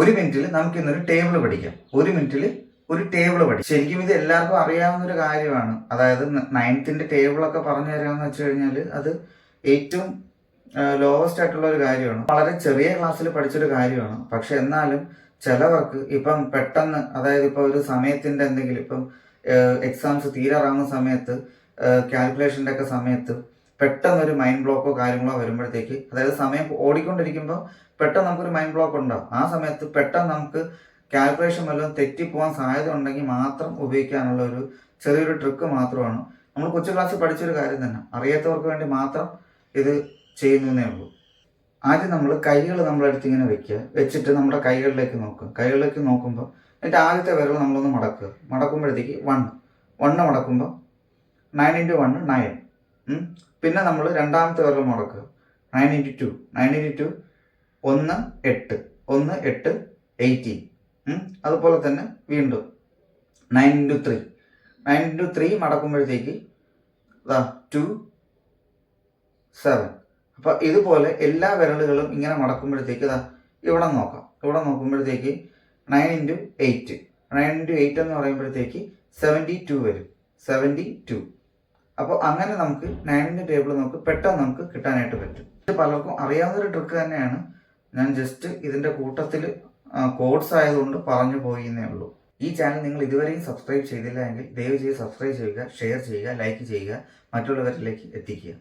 ഒരു മിനിറ്റിൽ നമുക്ക് ഇന്നൊരു ടേബിൾ പഠിക്കാം. ഒരു മിനിറ്റിൽ ഒരു ടേബിൾ പഠിക്കും. ശരിക്കും ഇത് എല്ലാവർക്കും അറിയാവുന്ന ഒരു കാര്യമാണ്. അതായത് 9th ടേബിളൊക്കെ പറഞ്ഞു തരാമെന്ന് വെച്ച് കഴിഞ്ഞാൽ അത് ഏറ്റവും ലോവസ്റ്റ് ആയിട്ടുള്ള ഒരു കാര്യമാണ്. വളരെ ചെറിയ ക്ലാസ്സിൽ പഠിച്ചൊരു കാര്യമാണ്. പക്ഷെ എന്നാലും ചിലവർക്ക് ഇപ്പം പെട്ടെന്ന്, അതായത് ഇപ്പൊ ഒരു സമയത്തിന്റെ എന്തെങ്കിലും, ഇപ്പം എക്സാംസ് തീരാറാവുന്ന സമയത്ത്, കാൽക്കുലേഷൻ്റെ ഒക്കെ സമയത്ത് പെട്ടെന്നൊരു മൈൻഡ് ബ്ലോക്കോ കാര്യങ്ങളോ വരുമ്പോഴത്തേക്ക്, അതായത് സമയം ഓടിക്കൊണ്ടിരിക്കുമ്പോൾ പെട്ടെന്ന് നമുക്കൊരു മൈൻഡ് ബ്ലോക്ക് ഉണ്ടാവും. ആ സമയത്ത് പെട്ടെന്ന് നമുക്ക് കാൽക്കുലേഷൻ വല്ലതും തെറ്റിപ്പോകാൻ സാധ്യത ഉണ്ടെങ്കിൽ മാത്രം ഉപയോഗിക്കാനുള്ള ഒരു ചെറിയൊരു ട്രിക്ക് മാത്രമാണ്. നമ്മൾ കൊച്ചു ക്ലാസ്സിൽ പഠിച്ചൊരു കാര്യം തന്നെ, അറിയാത്തവർക്ക് വേണ്ടി മാത്രം ഇത് ചെയ്യുന്നതേ ഉള്ളൂ. ആദ്യം നമ്മൾ കൈകൾ നമ്മളെടുത്ത് ഇങ്ങനെ വെക്കുക. വെച്ചിട്ട് നമ്മുടെ കൈകളിലേക്ക് നോക്കുക. കൈകളിലേക്ക് നോക്കുമ്പോൾ എന്നിട്ട് ആദ്യത്തെ വിരൽ നമ്മളൊന്ന് മടക്കുക. മടക്കുമ്പോഴത്തേക്ക് 1 മടക്കുമ്പോൾ 9 × 1 9. പിന്നെ നമ്മൾ രണ്ടാമത്തെ വിരൽ മടക്കുക. 9 × 2 9 × 2 1 8 1 8 18. അതുപോലെ തന്നെ വീണ്ടും 9 × 3 9 × 3 മടക്കുമ്പോഴത്തേക്ക് 2 7. അപ്പോൾ ഇതുപോലെ എല്ലാ വിരലുകളും ഇങ്ങനെ മടക്കുമ്പോഴത്തേക്ക് ഇവിടെ നോക്കാം. ഇവിടെ നോക്കുമ്പോഴത്തേക്ക് 9 × 8 9 × 8 എന്ന് പറയുമ്പോഴത്തേക്ക് 72 വരും. 72. അപ്പോൾ അങ്ങനെ നമുക്ക് 9ന്റെ ടേബിൾ നമുക്ക് പെട്ടെന്ന് നമുക്ക് കിട്ടാനായിട്ട് പറ്റും. ഇത് പലർക്കും അറിയാവുന്നൊരു ട്രിക്ക് തന്നെയാണ്. ഞാൻ ജസ്റ്റ് ഇതിൻ്റെ കൂട്ടത്തിൽ കോഡ്സ് ആയതുകൊണ്ട് പറഞ്ഞു പോയിന്നേ ഉള്ളൂ. ഈ ചാനൽ നിങ്ങൾ ഇതുവരെയും സബ്സ്ക്രൈബ് ചെയ്തില്ല എങ്കിൽ ദയവ് ചെയ്ത് സബ്സ്ക്രൈബ് ചെയ്യുക, ഷെയർ ചെയ്യുക, ലൈക്ക് ചെയ്യുക, മറ്റുള്ളവരിലേക്ക് എത്തിക്കുക.